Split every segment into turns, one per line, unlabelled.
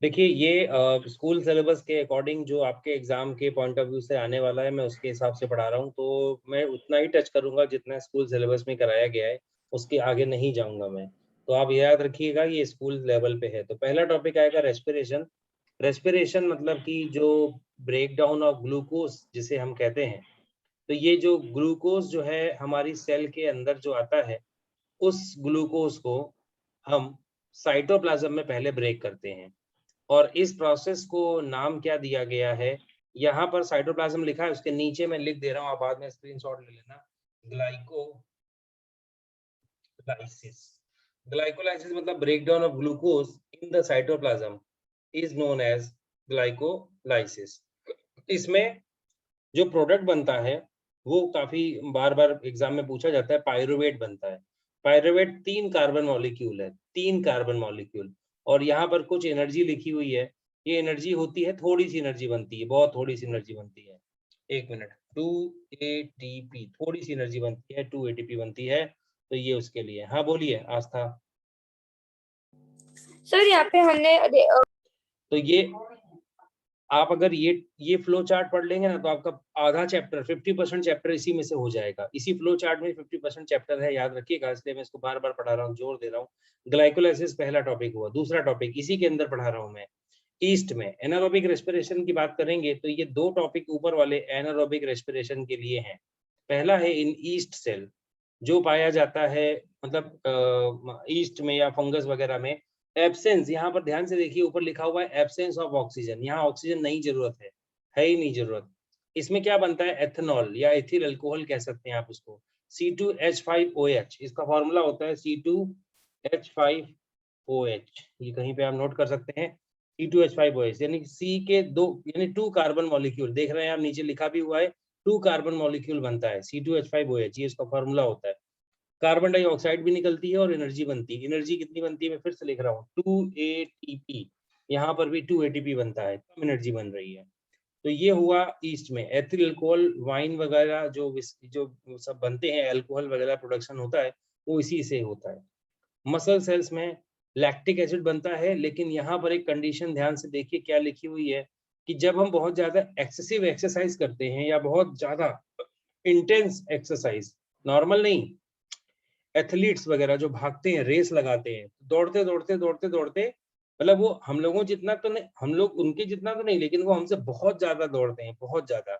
देखिए ये school syllabus के अकॉर्डिंग जो आपके एग्जाम के पॉइंट ऑफ व्यू से आने वाला है, मैं उसके हिसाब से पढ़ा रहा हूँ, तो मैं उतना ही टच करूंगा जितना स्कूल सिलेबस में कराया गया है, उसके आगे नहीं जाऊंगा मैं। तो आप याद रखिएगा ये स्कूल लेवल पे है। तो पहला टॉपिक आएगा रेस्पिरेशन। रेस्पिरेशन मतलब कि जो ब्रेक डाउन ऑफ ग्लूकोज जिसे हम कहते हैं, तो ये जो ग्लूकोज जो है हमारी सेल के अंदर जो आता है, उस ग्लूकोज को हम साइटोप्लाज्म में पहले ब्रेक करते हैं। और इस प्रोसेस को नाम क्या दिया गया है, यहाँ पर साइटोप्लाज्म लिखा है, उसके नीचे मैं लिख दे रहा हूँ, आप बाद में स्क्रीनशॉट ले लेना। ग्लाइकोलाइसिस। ग्लाइकोलाइसिस मतलब breakdown of glucose in the cytoplasm is known as glycolysis. इसमें जो प्रोडक्ट बनता है वो काफी बार बार एग्जाम में पूछा जाता है, पायरुवेट बनता है। पायरुवेट 3 कार्बन मॉलिक्यूल है, 3 कार्बन मॉलिक्यूल, और यहाँ पर कुछ एनर्जी लिखी हुई है। ये एनर्जी होती है, थोड़ी सी एनर्जी बनती है, बहुत थोड़ी सी एनर्जी बनती है। एक मिनट, 2 एटीपी, थोड़ी सी एनर्जी बनती है, 2 एटीपी बनती है। तो ये उसके लिए। हाँ बोलिए आस्था।
सर यहाँ पे हमने
तो ये आप अगर ये फ्लो चार्ट पढ़ लेंगे ना, तो आपका आधा चैप्टर 50% चैप्टर इसी में से हो जाएगा। इसी फ्लो चार्ट में 50% चैप्टर है, याद रखिएगा, इसलिए मैं इसको बार बार पढ़ा रहा हूँ, जोर दे रहा हूँ। ग्लाइकोलाइसिस पहला टॉपिक हुआ। दूसरा टॉपिक इसी के अंदर पढ़ा रहा हूँ मैं, ईस्ट में एनारोबिक रेस्पिरेशन की बात करेंगे, तो ये 2 टॉपिक ऊपर वाले एनारोबिक रेस्पिरेशन के लिए हैं। पहला है इन ईस्ट सेल, जो पाया जाता है मतलब ईस्ट में या फंगस वगैरह में। एब्सेंस, यहाँ पर ध्यान से देखिए, ऊपर लिखा हुआ है एब्सेंस ऑफ ऑक्सीजन, यहाँ ऑक्सीजन नहीं जरूरत है ही नहीं जरूरत। इसमें क्या बनता है, एथेनॉल या एथिल अल्कोहल कह सकते हैं आप उसको, C2H5OH, इसका फॉर्मूला होता है C2H5OH। ये कहीं पे आप नोट कर सकते हैं, C2H5OH, यानी C के दो, यानी 2 कार्बन मॉलिक्यूल देख रहे हैं आप, नीचे लिखा भी हुआ है, 2 कार्बन मॉलिक्यूल बनता है C2H5OH, ये इसका फॉर्मूला होता है। कार्बन डाइऑक्साइड भी निकलती है और एनर्जी बनती है। एनर्जी कितनी बनती है, मैं फिर से लिख रहा हूँ, 2 ATP, यहाँ पर भी 2 ATP बनता है, कम एनर्जी बन रही है। तो ये हुआ ईस्ट में। एथिल अल्कोहल, वाइन वगैरह जो सब बनते हैं, अल्कोहल वगैरह प्रोडक्शन होता है, वो इसी से होता है। मसल सेल्स में लैक्टिक एसिड बनता है, लेकिन यहाँ पर एक कंडीशन ध्यान से देखिए क्या लिखी हुई है, कि जब हम बहुत ज्यादा एक्सेसिव एक्सरसाइज करते हैं या बहुत ज्यादा इंटेंस एक्सरसाइज, नॉर्मल नहीं, एथलीट्स वगैरह जो भागते हैं, रेस लगाते हैं, दौड़ते दौड़ते दौड़ते दौड़ते, मतलब वो हम लोगों जितना तो नहीं, हम लोग उनके जितना तो नहीं, लेकिन वो हमसे बहुत ज्यादा दौड़ते हैं, बहुत ज्यादा।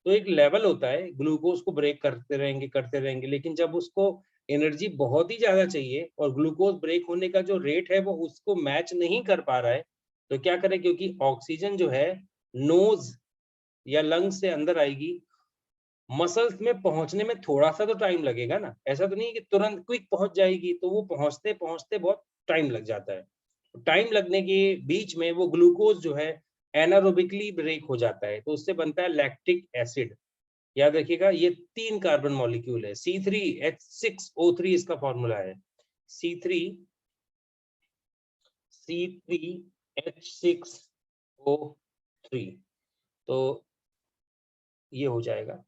तो एक लेवल होता है, ग्लूकोज को ब्रेक करते रहेंगे, लेकिन जब उसको एनर्जी बहुत ही ज्यादा चाहिए और ग्लूकोज ब्रेक होने का जो रेट है वो उसको मैच नहीं कर पा रहा है, तो क्या करें, क्योंकि ऑक्सीजन जो है नोज या लंग्स से अंदर आएगी, मसल्स में पहुंचने में थोड़ा सा तो टाइम लगेगा ना, ऐसा तो नहीं कि तुरंत क्विक पहुंच जाएगी, तो वो पहुंचते पहुंचते बहुत टाइम लग जाता है। टाइम लगने के बीच में वो ग्लूकोज जो है एनारोबिकली ब्रेक हो जाता है, तो उससे बनता है लैक्टिक एसिड। याद रखिएगा, ये 3 कार्बन मॉलिक्यूल है, C3H6O3 इसका फॉर्मूला है, C3H6O3। तो ये हो जाएगा,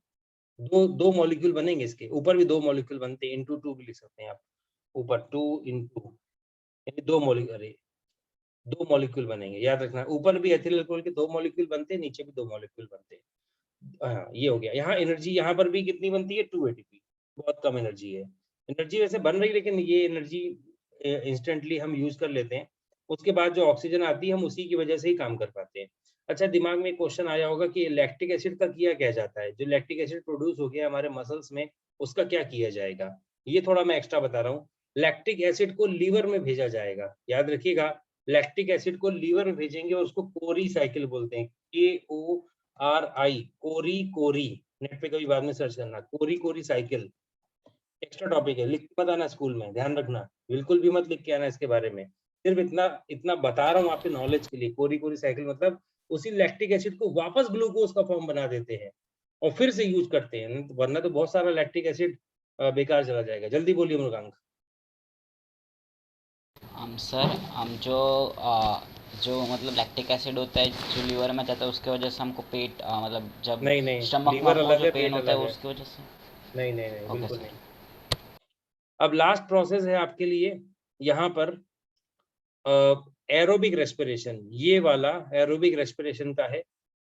दो दो मॉलिक्यूल बनेंगे, इसके ऊपर भी 2 मॉलिक्यूल बनते हैं, इंटू 2 भी लिख सकते हैं आप, ऊपर 2 इंटू, यानी 2 मॉलिक्यूल, अरे 2 मॉलिक्यूल बनेंगे, याद रखना, ऊपर भी एथिल अल्कोहल के 2 मॉलिक्यूल बनते हैं, नीचे भी 2 मॉलिक्यूल बनते हैं। हाँ ये हो गया। यहाँ एनर्जी, यहाँ पर भी कितनी बनती है, 2 ATP, बहुत कम एनर्जी है। एनर्जी वैसे बन रही, लेकिन ये एनर्जी इंस्टेंटली हम यूज कर लेते हैं, उसके बाद जो ऑक्सीजन आती है हम उसी की वजह से ही काम कर पाते हैं। अच्छा, दिमाग में क्वेश्चन आया होगा कि लैक्टिक एसिड का किया क्या जाता है, जो लैक्टिक एसिड प्रोड्यूस हो गया हमारे मसल्स में, उसका क्या किया जाएगा, ये थोड़ा मैं एक्स्ट्रा बता रहा हूँ। लैक्टिक एसिड को लीवर में भेजा जाएगा, याद रखिएगा, लैक्टिक एसिड को लीवर में भेजेंगे और उसको कोरी साइकिल बोलते हैं, KORI, कोरी कोरी। नेट पे कभी बाद में सर्च करना, कोरी कोरी साइकिल। एक्स्ट्रा टॉपिक है, लिख के मत आना स्कूल में, ध्यान रखना, बिल्कुल भी मत लिख के आना इसके बारे में, सिर्फ इतना इतना बता रहा हूँ आपके नॉलेज के लिए। कोरी कोरी साइकिल मतलब उसी लैक्टिक एसिड को वापस ग्लूकोज का फॉर्म बना देते हैं और फिर से यूज करते हैं, वरना तो बहुत सारा लैक्टिक एसिड बेकार चला जाएगा। जल्दी बोलिए मृगांक।
हम सर, हम जो मतलब लैक्टिक एसिड होता है जो लीवर में जाता है, उसके वजह से हमको पेट मतलब जब
नहीं नहीं,
स्टमक में
लीवर
हमको
अलग
जो
है,
पेन
पेट
होता है
अलग है।
उसकी वजह से।
नहीं नहीं नहीं,
ओके
बिल्कुल
सर।
नहीं। अब लास्ट प्रोसेस है आपके लिए यहाँ पर, एरोबिक रेस्पिरेशन, ये वाला एरोबिक रेस्पिरेशन का है।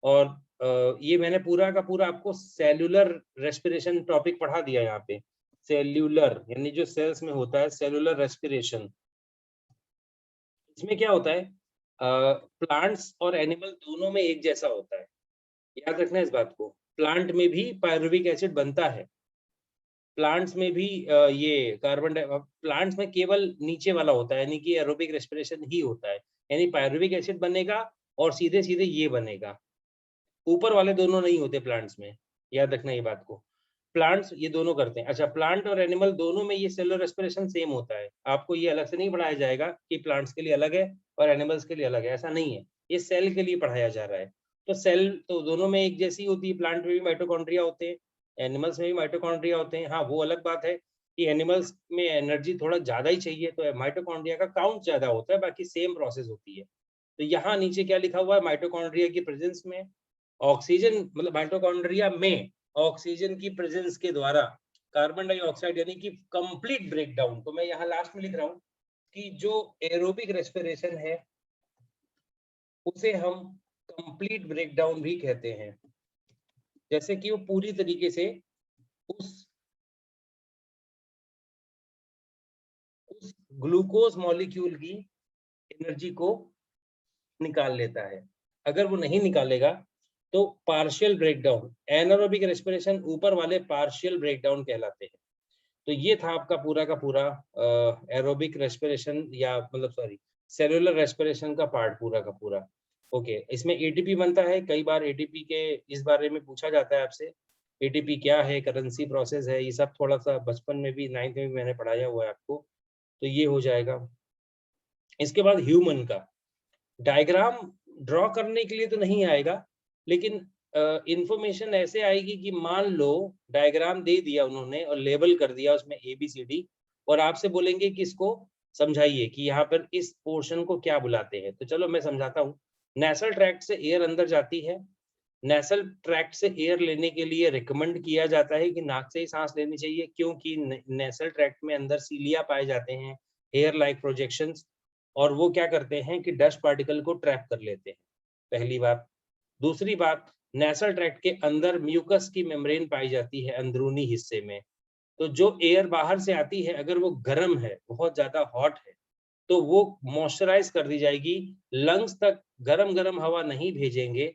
और ये मैंने पूरा का पूरा आपको सेल्यूलर रेस्पिरेशन टॉपिक पढ़ा दिया यहाँ पे। सेल्यूलर यानी जो सेल्स में होता है, सेल्यूलर रेस्पिरेशन। इसमें क्या होता है, प्लांट्स और एनिमल दोनों में एक जैसा होता है, याद रखना इस बात को। प्लांट में भी पायरुविक एसिड बनता है, प्लांट्स में भी ये प्लांट्स में केवल नीचे वाला होता है, यानी कि एरोबिक रेस्पिरेशन ही होता है, यानी पायरुविक एसिड बनेगा और सीधे सीधे ये बनेगा, ऊपर वाले दोनों नहीं होते प्लांट्स में, याद रखना ये बात को। प्लांट्स ये दोनों करते हैं। अच्छा, प्लांट और एनिमल दोनों में ये सेलुलर रेस्पिरेशन सेम होता है, आपको ये अलग से नहीं पढ़ाया जाएगा कि प्लांट्स के लिए अलग है और एनिमल्स के लिए अलग है, ऐसा नहीं है, ये सेल के लिए पढ़ाया जा रहा है। तो सेल तो दोनों में एक जैसी होती है, प्लांट में भी माइटोकॉन्ड्रिया होते हैं, एनिमल्स में भी माइटोकॉन्ड्रिया होते हैं। हाँ, वो अलग बात है कि एनिमल्स में एनर्जी थोड़ा ज्यादा ही चाहिए, तो माइटोकॉन्ड्रिया का काउंट ज्यादा होता है, बाकी सेम प्रोसेस होती है। तो यहाँ नीचे क्या लिखा हुआ है, माइटोकॉन्ड्रिया की प्रेजेंस में ऑक्सीजन, मतलब माइटोकॉन्ड्रिया में ऑक्सीजन की प्रेजेंस के द्वारा कार्बन डाइऑक्साइड यानी कि कंप्लीट ब्रेकडाउन। तो मैं यहाँ लास्ट में लिख रहा हूँ कि जो एरोबिक रेस्पिरेशन है उसे हम कंप्लीट ब्रेकडाउन भी कहते हैं, जैसे कि वो पूरी तरीके से उस ग्लूकोज मॉलिक्यूल की एनर्जी को निकाल लेता है। अगर वो नहीं निकालेगा तो पार्शियल ब्रेकडाउन, एनारोबिक रेस्पिरेशन ऊपर वाले पार्शियल ब्रेकडाउन कहलाते हैं। तो ये था आपका पूरा का पूरा एरोबिक रेस्पिरेशन या मतलब सॉरी सेलुलर रेस्पिरेशन का पार्ट पूरा का पूरा। ओके, इसमें एटीपी बनता है, कई बार एटीपी के इस बारे में पूछा जाता है आपसे, एटीपी क्या है, करेंसी प्रोसेस है, ये सब थोड़ा सा बचपन में भी 9th में भी मैंने पढ़ाया हुआ है आपको, तो ये हो जाएगा। इसके बाद ह्यूमन का डायग्राम ड्रॉ करने के लिए तो नहीं आएगा, लेकिन इंफॉर्मेशन ऐसे आएगी कि मान लो डायग्राम दे दिया उन्होंने और लेबल कर दिया उसमें ABCD, और आपसे बोलेंगे कि इसको समझाइए कि यहाँ पर इस पोर्शन को क्या बुलाते हैं। तो चलो मैं समझाता हूँ। नेसल ट्रैक्ट से एयर अंदर जाती है, नेसल ट्रैक्ट से एयर लेने के लिए रिकमेंड किया जाता है कि नाक से ही सांस लेनी चाहिए, क्योंकि नेसल ट्रैक्ट में अंदर सीलिया पाए जाते हैं, हेयर लाइक प्रोजेक्शंस, और वो क्या करते हैं कि डस्ट पार्टिकल को ट्रैप कर लेते हैं, पहली बात। दूसरी बात, नेसल ट्रैक्ट के अंदर म्यूकस की मेम्ब्रेन पाई जाती है अंदरूनी हिस्से में, तो जो एयर बाहर से आती है अगर वो गर्म है, बहुत ज्यादा हॉट है, तो वो मॉइस्चराइज कर दी जाएगी, लंग्स तक गरम गरम हवा नहीं भेजेंगे,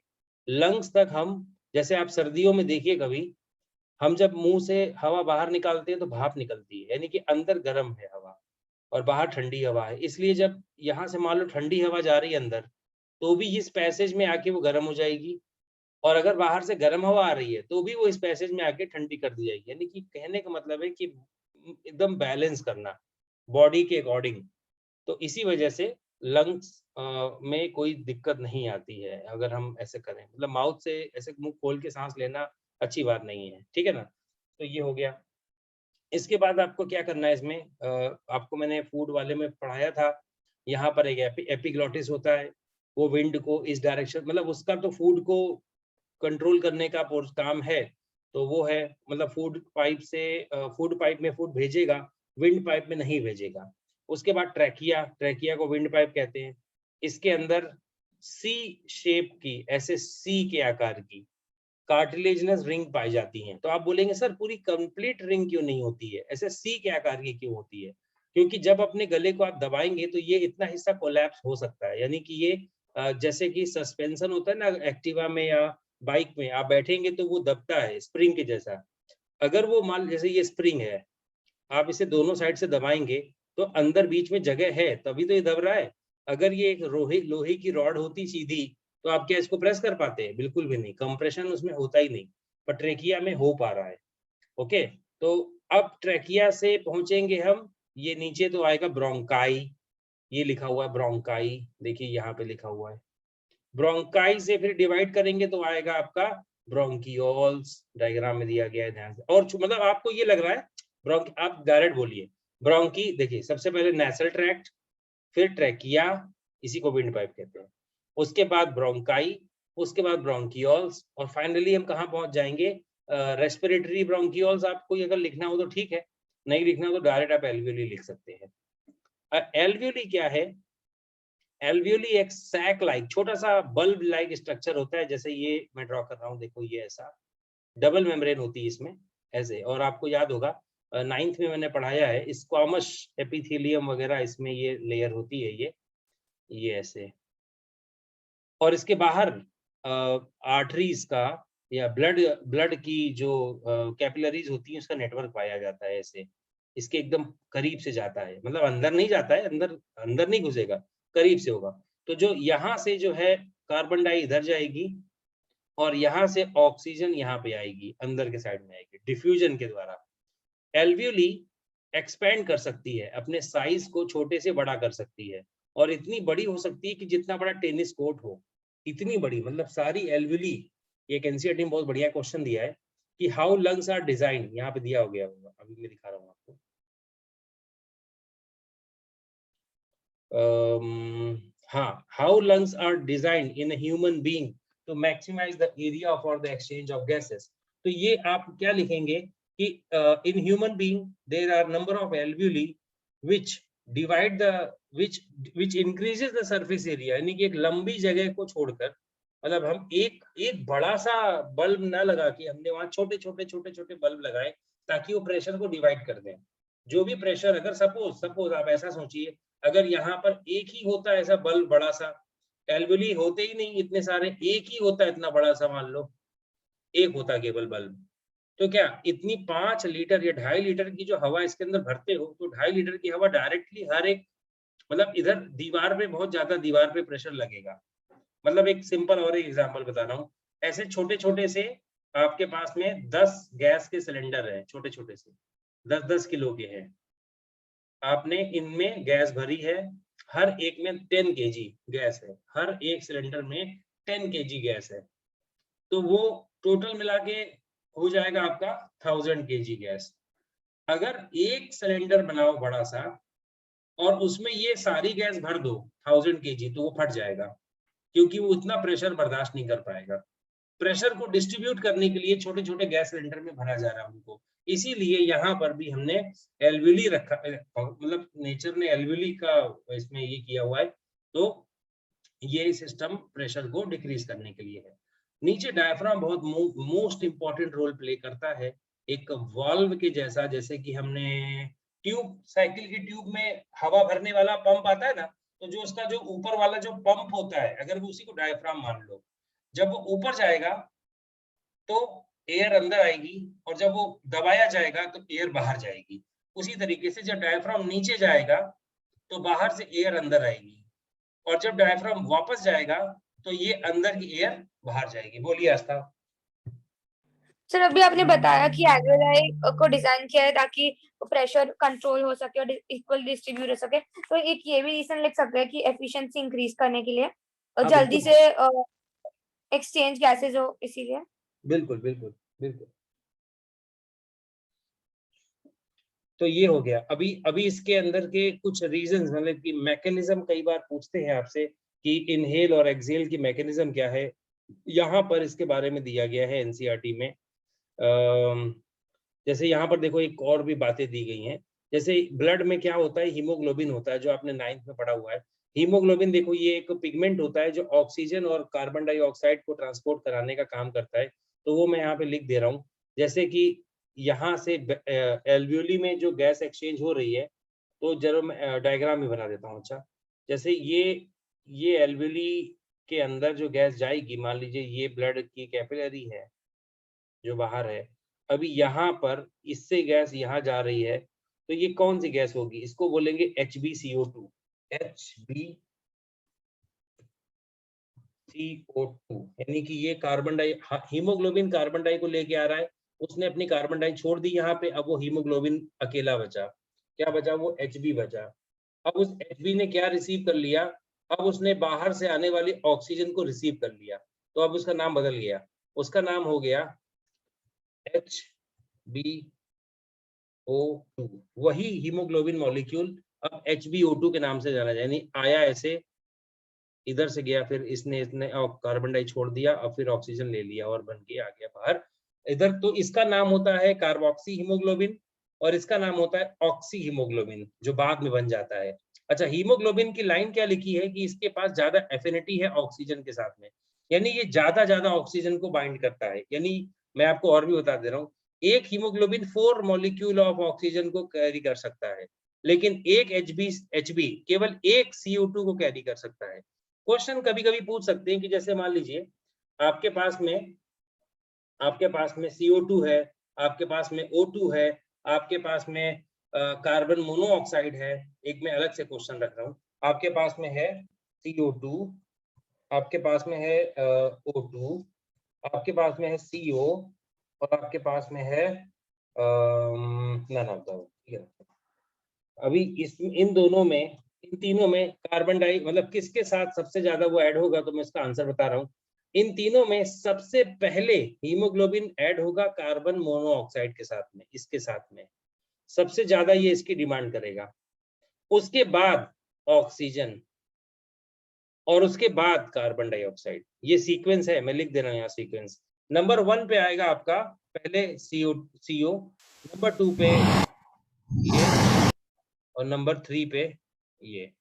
लंग्स तक हम, जैसे आप सर्दियों में देखिए कभी, हम जब मुंह से हवा बाहर निकालते हैं तो भाप निकलती है, यानी कि अंदर गर्म है हवा और बाहर ठंडी हवा है, इसलिए जब यहाँ से मान लो ठंडी हवा जा रही है अंदर, तो भी इस पैसेज में आके वो गर्म हो जाएगी, और अगर बाहर से गर्म हवा आ रही है तो भी वो इस पैसेज में आके ठंडी कर दी जाएगी। यानी कि कहने का मतलब है कि एकदम बैलेंस करना बॉडी के अकॉर्डिंग। तो इसी वजह से लंग्स में कोई दिक्कत नहीं आती है अगर हम ऐसे करें, मतलब माउथ से ऐसे मुंह खोल के सांस लेना अच्छी बात नहीं है, ठीक है ना। तो ये हो गया। इसके बाद आपको क्या करना है इसमें, आपको मैंने फूड वाले में पढ़ाया था, यहाँ पर एक एपिग्लॉटिस होता है, वो विंड को इस डायरेक्शन, मतलब उसका तो फूड को कंट्रोल करने का काम है, तो वो है, मतलब फूड पाइप में फूड भेजेगा, विंड पाइप में नहीं भेजेगा। उसके बाद ट्रैकिया, ट्रैकिया को विंड पाइप कहते हैं। इसके अंदर सी शेप की, ऐसे सी के आकार की कार्टिलेजिनस रिंग पाई जाती हैं। तो आप बोलेंगे सर पूरी कंप्लीट रिंग क्यों नहीं होती है, ऐसे सी के आकार की क्यों होती है? क्योंकि जब अपने गले को आप दबाएंगे तो ये इतना हिस्सा कोलैप्स हो सकता है, यानी कि ये जैसे कि सस्पेंशन होता है ना एक्टिवा में या बाइक में, आप बैठेंगे तो वो दबता है स्प्रिंग के जैसा। अगर वो मान, जैसे ये स्प्रिंग है, आप इसे दोनों साइड से दबाएंगे तो अंदर बीच में जगह है, तभी तो ये दब रहा है। अगर ये एक लोहे की रॉड होती सीधी, तो आप क्या इसको प्रेस कर पाते हैं? बिल्कुल भी नहीं, कंप्रेशन उसमें होता ही नहीं, पर ट्रेकिया में हो पा रहा है। ओके, तो अब ट्रेकिया से पहुंचेंगे हम, ये नीचे तो आएगा ब्रोंकाई, ये लिखा हुआ है ब्रोंकाई, देखिए यहाँ पे लिखा हुआ है। ब्रोंकाई से फिर डिवाइड करेंगे तो आएगा आपका ब्रोंकियोल्स, डायग्राम में दिया गया है, ध्यान से। और मतलब आपको ये लग रहा है आप डायरेक्ट बोलिए ब्रोंकी, देखिए सबसे पहले नेसल ट्रैक्ट, फिर ट्रैकिया, इसी को विंड पाइप कहते हैं, उसके बाद ब्रोंकाई, उसके बाद ब्रोंकियोल्स, और फाइनली हम कहाँ पहुंच जाएंगे, रेस्पिरेटरी ब्रोंकियोल्स। आपको अगर लिखना हो तो ठीक है, नहीं लिखना हो तो डायरेक्ट आप एल्वियोली लिख सकते हैं। एल्वियोली क्या है? एल्वियोली एक सैक लाइक छोटा सा बल्ब लाइक स्ट्रक्चर होता है, जैसे ये मैं ड्रॉ कर रहा हूँ, देखो ये ऐसा डबल मेम्ब्रेन होती है इसमें ऐसे। और आपको याद होगा 9th में मैंने पढ़ाया है, स्क्वामस एपिथेलियम वगैरह इसमें ये लेयर होती है, ये ऐसे। और इसके बाहर आर्टरीज का या ब्लड की जो कैपिलरीज होती है उसका नेटवर्क पाया जाता है ऐसे। इसके एकदम करीब से जाता है, मतलब अंदर नहीं जाता है, अंदर नहीं घुसेगा, करीब से होगा। तो जो यहाँ से जो है कार्बन डाई इधर जाएगी और यहाँ से ऑक्सीजन यहाँ पे आएगी, अंदर के साइड में आएगी डिफ्यूजन के द्वारा। एल्वियोली एक्सपेंड कर सकती है, अपने साइज को छोटे से बड़ा कर सकती है, और इतनी बड़ी हो सकती है कि जितना बड़ा टेनिस कोर्ट हो, इतनी बड़ी। मतलब सारी एल्वियोली, एक एनसीईआरटी में बहुत बढ़िया क्वेश्चन दिया है कि हाउ लंग्स आर डिजाइन, यहाँ पे दिया हो गया होगा, अभी मैं दिखा रहा हूँ आपको। हाँ, how lungs are design in a human being to maximise the area for the exchange of gases. तो ये आप क्या लिखेंगे कि in human being there are number of alveoli which divide the which increases the surface area, यानी कि एक लंबी जगह को छोड़कर, मतलब हम एक बड़ा सा बल्ब ना लगा के हमने वहां छोटे छोटे बल्ब लगाए ताकि वो प्रेशर को डिवाइड कर दें। जो भी प्रेशर, अगर सपोज आप ऐसा सोचिए, अगर यहाँ पर एक ही होता ऐसा बल्ब बड़ा सा, एल्वियोली होते ही नहीं इतने सारे, एक ही होता इतना बड़ा सा, मान लो एक होता केवल बल्ब, तो क्या इतनी 5 लीटर या 2.5 लीटर की जो हवा इसके अंदर भरते हो, तो 2.5 लीटर की हवा डायरेक्टली हर एक, मतलब इधर दीवार पे बहुत ज्यादा दीवार पे प्रेशर लगेगा। मतलब एक सिंपल और एक एग्जांपल बता रहा हूँ, ऐसे छोटे छोटे से आपके पास में 10 गैस के सिलेंडर है, छोटे छोटे से 10-10 किलो के हैं, आपने इनमें गैस भरी है, हर एक में 10 केजी गैस है, हर एक सिलेंडर में 10 केजी गैस है, तो वो टोटल मिला के हो जाएगा आपका 1000 केजी गैस। अगर एक सिलेंडर बनाओ बड़ा सा और उसमें ये सारी गैस भर दो 1000 केजी, तो वो फट जाएगा, क्योंकि वो उतना प्रेशर बर्दाश्त नहीं कर पाएगा। प्रेशर को डिस्ट्रीब्यूट करने के लिए छोटे छोटे गैस सिलेंडर में भरा जा रहा है उनको। इसीलिए यहाँ पर भी हमने एल्वियोली रखा, मतलब नेचर ने एल्वियोली का इसमें ये किया हुआ है, तो ये सिस्टम प्रेशर को डिक्रीज करने के लिए है। नीचे डायफ्राम बहुत मोस्ट इंपॉर्टेंट रोल प्ले करता है, एक वाल्व के जैसा, जैसे कि हमने ट्यूब, साइकिल की ट्यूब में हवा भरने वाला पंप आता है ना, तो जो उसका जो ऊपर वाला जो पंप होता है, अगर वो उसी को डायफ्राम मान लो, जब वो ऊपर जाएगा तो एयर अंदर आएगी, और जब वो दबाया जाएगा तो एयर बाहर जाएगी। उसी तरीके से जब डायफ्राम नीचे जाएगा तो बाहर से एयर अंदर आएगी, और जब डायफ्राम वापस जाएगा तो ये अंदर की एयर बाहर जाएगी। बोलिए आस्था।
सर अभी आपने बताया कि एल्वियोलाई को डिजाइन किया है ताकि प्रेशर कंट्रोल हो सके और इक्वल डिस्ट्रीब्यूट हो सके, तो एक ये भी रीजन लिख सकते हैं कि एफिशिएंसी इंक्रीज करने के लिए,
हाँ,
जल्दी
बिल्कुल
से एक्सचेंज गैसेज हो, इसीलिए।
बिल्कुल बिल्कुल बिल्कुल। तो ये हो गया। अभी अभी इसके अंदर के कुछ रीजंस, मतलब कि मैकेनिज्म कई बार पूछते हैं आपसे कि इनहेल और एक्सहेल की मैकेनिज्म क्या है, यहाँ पर इसके बारे में दिया गया है एनसीईआरटी में। जैसे यहाँ पर देखो एक और भी बातें दी गई हैं, जैसे ब्लड में क्या होता है, हीमोग्लोबिन होता है, जो आपने 9th में पढ़ा हुआ है। हीमोग्लोबिन देखो ये एक पिगमेंट होता है जो ऑक्सीजन और कार्बन डाइऑक्साइड को ट्रांसपोर्ट कराने का काम करता है, तो वो मैं यहाँ पे लिख दे रहा हूँ। जैसे कि यहाँ से एल्वियोली में जो गैस एक्सचेंज हो रही है, तो जरा मैं डायग्राम भी बना देता हूँ। अच्छा, जैसे ये एल्वियोली के अंदर जो गैस जाएगी, मान लीजिए ये ब्लड की कैपिलरी है जो बाहर है, अभी यहाँ पर इससे गैस यहाँ जा रही है, तो ये कौन सी गैस होगी, इसको बोलेंगे HbCO2। HbCO2 यानी कि ये carbon di, haemoglobin carbon di को लेके आ रहा है, उसने अपनी कार्बन डाई छोड़ दी यहाँ पे, अब वो हीमोग्लोबिन अकेला बचा, क्या बचा, वो Hb बचा। अब उस Hb ने क्या रिसीव कर लिया, अब उसने बाहर से आने वाली ऑक्सीजन को रिसीव कर लिया, तो अब उसका नाम बदल गया, उसका नाम हो गया HbO2। वही हीमोग्लोबिन मॉलिक्यूल अब HbO2 के नाम से जाना जाए, यानी आया ऐसे, इधर से गया, फिर इसने कार्बन डाई छोड़ दिया और फिर ऑक्सीजन ले लिया और बन के आ गया बाहर इधर, तो इसका नाम होता है कार्बोक्सी हीमोग्लोबिन, और इसका नाम होता है ऑक्सी हीमोग्लोबिन, जो बाद में बन जाता है। अच्छा, हीमोग्लोबिन की लाइन क्या लिखी है कि इसके पास ज्यादा एफिनिटी है ऑक्सीजन के साथ में, यानी ये ज्यादा ऑक्सीजन को बाइंड करता है। यानी मैं आपको और भी बता दे रहा हूँ, एक हीमोग्लोबिन 4 मॉलिक्यूल ऑफ ऑक्सीजन को कैरी कर सकता है, लेकिन एक एचबी केवल एक CO2 को कैरी कर सकता है। क्वेश्चन कभी-कभी पूछ सकते हैं कि जैसे मान लीजिए आपके पास में CO2 है, आपके पास में O2 है, आपके पास में कार्बन मोनोऑक्साइड है। एक मैं अलग से क्वेश्चन रख रहा हूँ, आपके पास में है CO2, आपके पास में है O2, आपके पास में है CO और आपके पास में है ठीक है। अभी इन दोनों में, इन तीनों में कार्बन डाई मतलब किसके साथ सबसे ज्यादा वो ऐड होगा, तो मैं इसका आंसर बता रहा हूँ। इन तीनों में सबसे पहले हीमोग्लोबिन ऐड होगा कार्बन मोनोऑक्साइड के साथ में, इसके साथ में सबसे ज्यादा ये इसकी डिमांड करेगा। उसके बाद ऑक्सीजन और उसके बाद कार्बन डाइऑक्साइड। ये सीक्वेंस है, मैं लिख दे रहा हूँ यहाँ सीक्वेंस। नंबर 1 पे आएगा आपका पहले CO, नंबर 2 पे ये और नंबर 3 पे ये।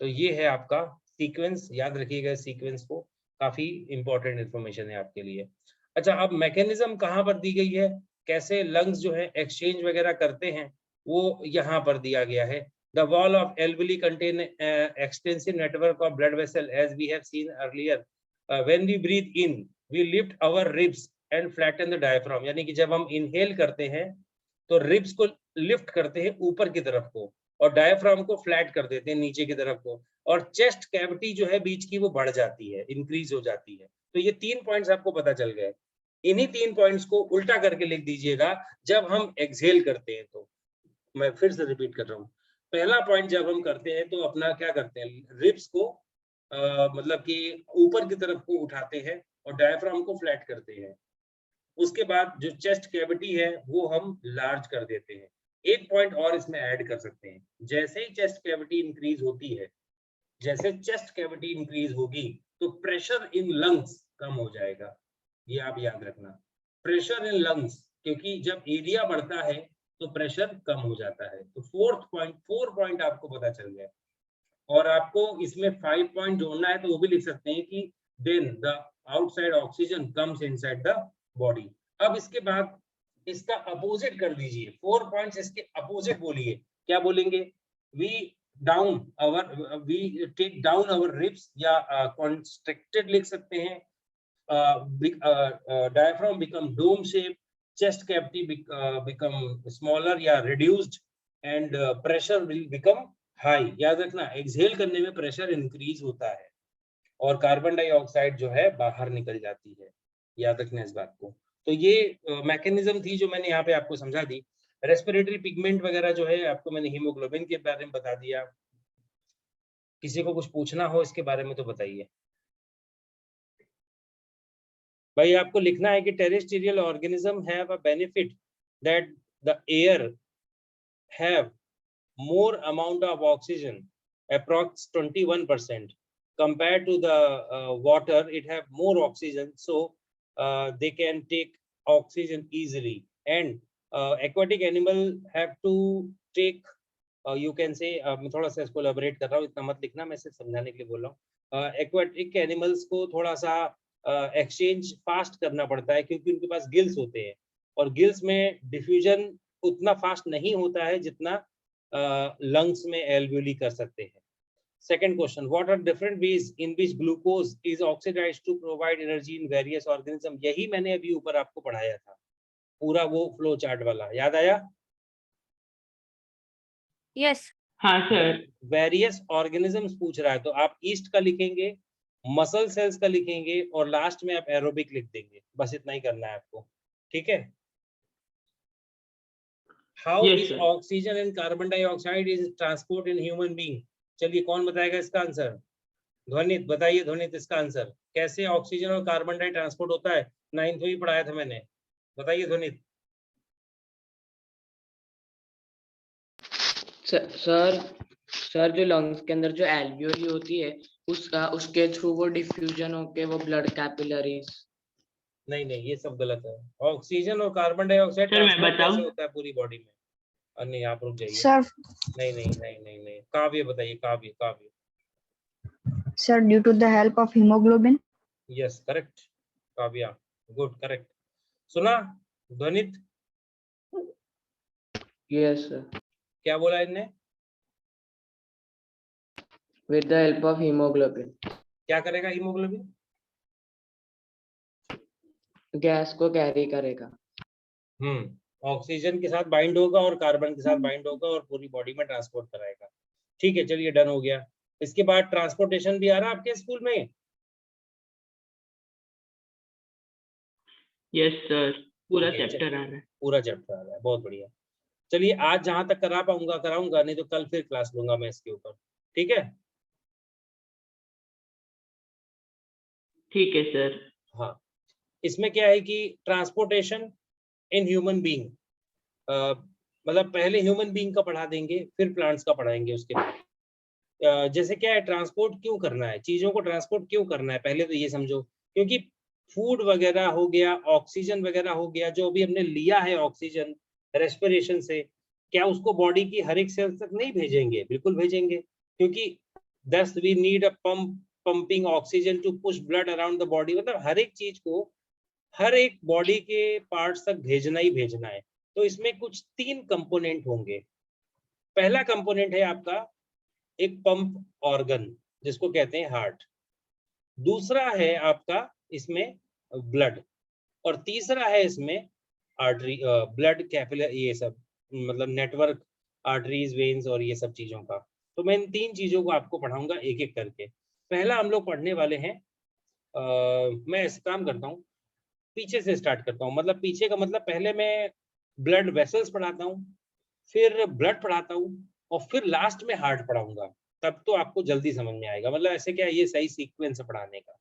तो ये है आपका सीक्वेंस, याद रखिएगा सीक्वेंस को, काफी इंपॉर्टेंट इंफॉर्मेशन है आपके लिए। अच्छा, अब मैकेनिज्म कहाँ पर दी गई है, कैसे लंग्स जो है एक्सचेंज वगैरह करते हैं, वो यहाँ पर दिया गया है। The wall of alveoli contain extensive network of blood vessel, as we have seen earlier. When we breathe in, we lift our ribs and flatten the diaphragm. यानी कि जब हम इनहेल करते हैं तो रिब्स को लिफ्ट करते हैं ऊपर की तरफ को, और डायफ्राम को फ्लैट कर देते हैं नीचे की तरफ को, और चेस्ट कैविटी जो है बीच की वो बढ़ जाती है, इंक्रीज हो जाती है। तो ये 3 पॉइंट्स आपको पता चल गए। इन्हीं 3 पॉइंट्स को उल्टा करके लिख दीजिएगा जब हम एक्सहेल करते हैं। तो मैं फिर से रिपीट कर रहा हूँ, पहला पॉइंट जब हम करते हैं तो अपना क्या करते हैं, रिब्स को मतलब कि ऊपर की तरफ को उठाते हैं और डायफ्राम को फ्लैट करते हैं। उसके बाद जो चेस्ट कैविटी है वो हम लार्ज कर देते हैं। एक पॉइंट और इसमें ऐड कर सकते हैं, जैसे ही चेस्ट कैविटी इंक्रीज होती है, जैसे चेस्ट कैविटी इंक्रीज होगी तो प्रेशर इन लंग्स कम हो जाएगा। ये आप याद रखना, प्रेशर इन लंग्स, क्योंकि जब एरिया बढ़ता है तो प्रेशर कम हो जाता है। तो 4 पॉइंट आपको पता चल गया। और आपको इसमें 5 पॉइंट जोड़ना है तो वो भी लिख सकते हैं कि then the outside oxygen comes inside the body. अब इसके बाद इसका अपोजिट कर दीजिए, 4 पॉइंट्स इसके अपोजिट बोलिए। क्या बोलेंगे, we take down our ribs, या कॉन्स्ट्रिक्टेड लिख सकते हैं, diaphragm become dome shape, chest cavity become smaller या reduced, and pressure will become high। याद रखना, एक्सहेल करने में प्रेशर इंक्रीज होता है और कार्बन डाइऑक्साइड जो है बाहर निकल जाती है। याद रखना इस बात को। तो ये मैकेनिज्म थी जो मैंने यहाँ पे आपको समझा दी। रेस्पिरेटरी पिगमेंट वगैरह जो है आपको मैंने हीमोग्लोबिन के बारे में बता दिया। किसी को कुछ पूछना हो इसके बारे में तो बताइए भाई। आपको लिखना है कि terrestrial organism have a benefit that the air have more amount of oxygen, approx 21%, compared to the water, it have more oxygen, so they can take oxygen easily, and aquatic animal have to take you can say मैं थोड़ा सा इसको elaborate कर रहा हूँ, इतना मत लिखना, मैं सिर्फ समझाने के लिए बोल रहा हूँ। aquatic animals को थोड़ा सा एक्सचेंज फास्ट करना पड़ता है क्योंकि उनके पास गिल्स होते हैं, और गिल्स में डिफ्यूजन उतना फास्ट नहीं होता है जितना लंग्स में एल्वियोली कर सकते हैं। Second question, what are different ways in which glucose is oxidised to provide energy in various organism. यही मैंने अभी ऊपर आपको पढ़ाया था, पूरा वो फ्लो चार्ट वाला, याद आया?
यस
हाँ सर।
वेरियस ऑर्गेनिजम्स पूछ रहा है तो आप ईस्ट का लिखेंगे, मसल सेल्स का लिखेंगे, और लास्ट में आप एरोबिक लिख देंगे। बस इतना ही करना है आपको, ठीक है? How
Yes,
is
sir.
Oxygen and carbon dioxide is transport in human being. चलिए कौन बताएगा इसका आंसर? ध्वनित बताइए, ध्वनित इसका आंसर कैसे ऑक्सीजन और कार्बन डाई ट्रांसपोर्ट होता है? 9th में ही पढ़ाया था मैंने, बताइए ध्वनित।
सर जो लंग्स के अंदर जो एल्वियोली होती है उसके थ्रू वो डिफ्यूजन होके वो ब्लड कैपिलरीज।
नहीं, ये सब गलत है। ऑक्सीजन और कार्बन डाइऑक्साइड
सर, मैं
ट्रांसपोर्ट कैसे
बताऊं?
होता है पूरी बॉडी में? नहीं आप रुक जाइए।
सर
नहीं नहीं नहीं नहीं नहीं, काव्य बताइए, Kavya Kavya.
Sir due to the help of haemoglobin.
Yes correct Kavya, good correct. सुना ध्वनित?
यस सर,
क्या बोला इनने?
With the help of haemoglobin
क्या करेगा हीमोग्लोबिन?
गैस को कैरी करेगा।
ऑक्सीजन के साथ बाइंड होगा और कार्बन के साथ बाइंड होगा और पूरी बॉडी में ट्रांसपोर्ट कराएगा। ठीक है चलिए डन हो गया। इसके बाद ट्रांसपोर्टेशन भी आ रहा है आपके स्कूल में?
यस सर, पूरा
ठीक है,
चैप्टर आ रहा है।
पूरा चैप्टर आ रहा है, बहुत बढ़िया। चलिए आज जहां तक करा पाऊंगा कराऊंगा, नहीं तो कल फिर क्लास लूंगा मैं इसके ऊपर, ठीक है?
ठीक है सर।
हाँ, इसमें क्या है कि ट्रांसपोर्टेशन इन ह्यूमन बीइंग, मतलब पहले ह्यूमन बीइंग का पढ़ा देंगे फिर प्लांट्स का पढ़ाएंगे उसके बाद। जैसे क्या है, ट्रांसपोर्ट क्यों करना है, चीजों को ट्रांसपोर्ट क्यों करना है, पहले तो ये समझो। क्योंकि फूड वगैरह हो गया, ऑक्सीजन वगैरह हो गया, जो अभी हमने लिया है ऑक्सीजन रेस्पिरेशन से, क्या उसको बॉडी की हर एक सेल तक नहीं भेजेंगे? बिल्कुल भेजेंगे, क्योंकि thus we need a pumping oxygen to push blood around the body. मतलब हर एक चीज को हर एक बॉडी के पार्ट्स तक भेजना ही भेजना है। तो इसमें कुछ 3 कंपोनेंट होंगे। पहला कंपोनेंट है आपका एक पंप ऑर्गन जिसको कहते हैं हार्ट, दूसरा है आपका इसमें ब्लड, और तीसरा है इसमें आर्टरी, ब्लड कैपिलर, ये सब मतलब नेटवर्क, आर्टरीज, वेन्स और ये सब चीजों का। तो मैं इन 3 चीजों को आपको पढ़ाऊंगा एक एक करके। पहला हम लोग पढ़ने वाले हैं, मैं ऐसे काम करता हूँ, पीछे से स्टार्ट करता हूँ। मतलब पीछे का मतलब पहले मैं ब्लड वेसल्स पढ़ाता हूँ, फिर ब्लड पढ़ाता हूँ, और फिर लास्ट में हार्ट पढ़ाऊंगा। तब तो आपको जल्दी समझ में आएगा। मतलब ऐसे क्या है, ये सही सीक्वेंस है पढ़ाने का।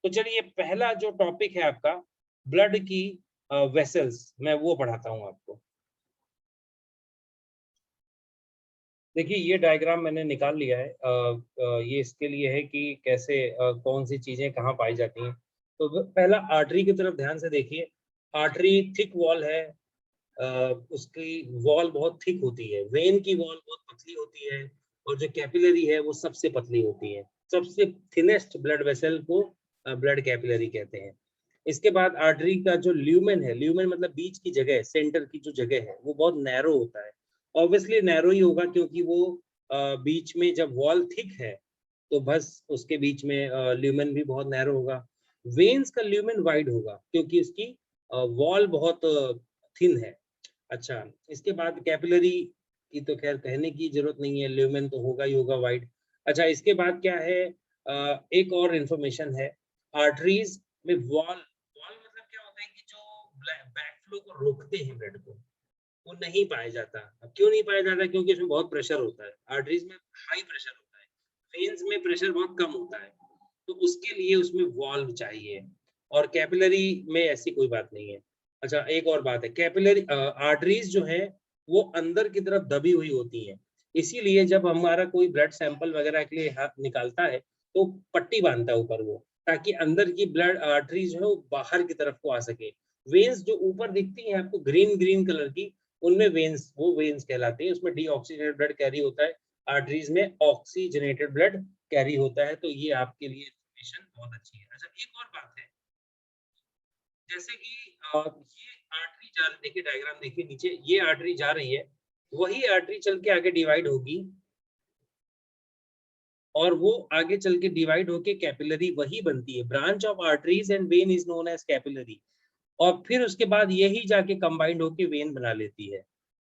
तो चलिए पहला जो टॉपिक है आपका ब्लड की वेसल्स, मैं वो पढ़ाता हूँ आपको। देखिए ये डायग्राम मैंने निकाल लिया है, ये इसके लिए है कि कैसे कौन सी चीजें कहाँ पाई जाती हैं। तो पहला आर्टरी की तरफ ध्यान से देखिए। आर्टरी थिक वॉल है, उसकी वॉल बहुत थिक होती है। वेन की वॉल बहुत पतली होती है, और जो कैपिलरी है वो सबसे पतली होती है। सबसे थिनेस्ट ब्लड वेसल को ब्लड कैपिलरी कहते हैं। इसके बाद आर्टरी का जो ल्यूमेन है, ल्यूमेन मतलब बीच की जगह, सेंटर की जो जगह है, वो बहुत नैरो होता है। ऑब्वियसली नैरो ही होगा क्योंकि वो बीच में जब वॉल थिक है तो बस उसके बीच में ल्यूमेन भी बहुत नैरो होगा। वेन्स का ल्यूमेन वाइड होगा क्योंकि उसकी वॉल बहुत थिन है। अच्छा, इसके बाद कैपिलरी की तो खैर कहने की जरूरत नहीं है, ल्यूमेन तो होगा ही होगा वाइड। अच्छा, इसके बाद क्या है, एक और इंफॉर्मेशन है। आर्टरीज में वॉल मतलब क्या होता है कि जो बैकफ्लो को रोकते हैं ब्लड को, वो नहीं पाया जाता। अब क्यों नहीं पाया जाता? क्योंकि इसमें बहुत प्रेशर होता है। आर्टरीज में हाई प्रेशर होता है, वेन्स में प्रेशर बहुत कम होता है, तो उसके लिए उसमें वॉल्व चाहिए। और कैपिलरी में ऐसी कोई बात नहीं है। अच्छा, एक और बात है, कैपिलरी आर्टरीज जो है वो अंदर की तरफ दबी हुई होती हैं। इसीलिए जब हमारा कोई ब्लड सैंपल वगैरह के लिए हाथ निकालता है तो पट्टी बांधता है ऊपर वो, ताकि अंदर की ब्लड आर्टरीज है वो बाहर की तरफ को आ सके। वेन्स जो ऊपर दिखती हैं आपको ग्रीन ग्रीन कलर की, उनमें वेन्स, वो वेन्स कहलाते हैं। उसमें डीऑक्सीजनेटेड ब्लड कैरी होता है, आर्टरीज में ऑक्सीजनेटेड ब्लड कैरी होता है। तो ये आपके लिए इंफॉर्मेशन बहुत अच्छी है। अच्छा, एक और बात है, जैसे कि ये आर्टरी जा रही, देखिए डायग्राम देखिए नीचे, ये आर्टरी जा रही है, वही आर्टरी चल के आगे डिवाइड होगी, और वो आगे चल के डिवाइड होके कैपिलरी वही बनती है। Branch of arteries and vein is known as capillary. और फिर उसके बाद यही जाके कंबाइंड होके वेन बना लेती है।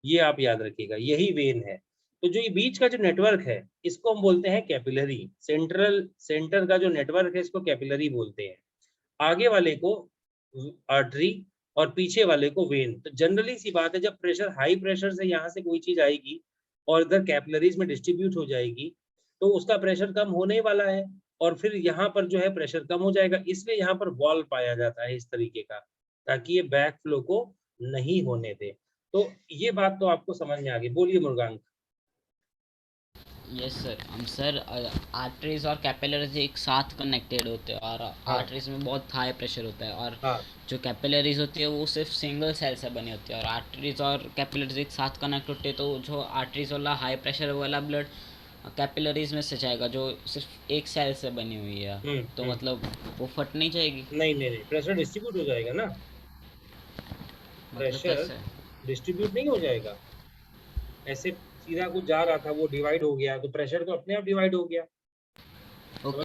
ये आप याद रखिएगा, यही वेन है। तो जो ये बीच का जो नेटवर्क है इसको हम बोलते हैं कैपिलरी। सेंटर का जो नेटवर्क है इसको कैपिलरी बोलते हैं। आगे वाले को आर्टरी और पीछे वाले को वेन। तो जनरली सी बात है, जब प्रेशर हाई प्रेशर से यहाँ से कोई चीज आएगी और इधर कैपिलरीज में डिस्ट्रीब्यूट हो जाएगी तो उसका प्रेशर कम होने वाला है, और फिर यहाँ पर जो है प्रेशर कम हो जाएगा। इसलिए यहाँ पर वॉल्व पाया जाता है इस तरीके का, ताकि ये बैक फ्लो को नहीं होने दे। तो ये बात तो आपको समझ में आ गई। बोलिए मुर्गांक।
यस सर हम सर आर्टरीज और कैपिलरीज एक साथ कनेक्टेड होते हैं और आर्टरीज में बहुत हाई प्रेशर होता है और
हाँ
जो कैपिलरीज होती है वो सिर्फ सिंगल सेल से बनी होती है और आर्टरीज और कैपिलरीज एक साथ कनेक्ट होते हैं तो जो आर्टरीज वाला हाई प्रेशर वाला ब्लड कैपिलरीज में से जाएगा जो सिर्फ एक सेल से बनी हुई है तो मतलब वो फट नहीं जाएगी
नहीं नहीं नहीं, प्रेशर डिस्ट्रीब्यूट हो जाएगा ना,
मतलब
प्रेशर
कैसे
डिस्ट्रीब्यूट नहीं हो जाएगा। ऐसे सीधा कुछ जा रहा था वो डिवाइड हो गया तो प्रेशर तो अपने आप डिवाइड हो गया।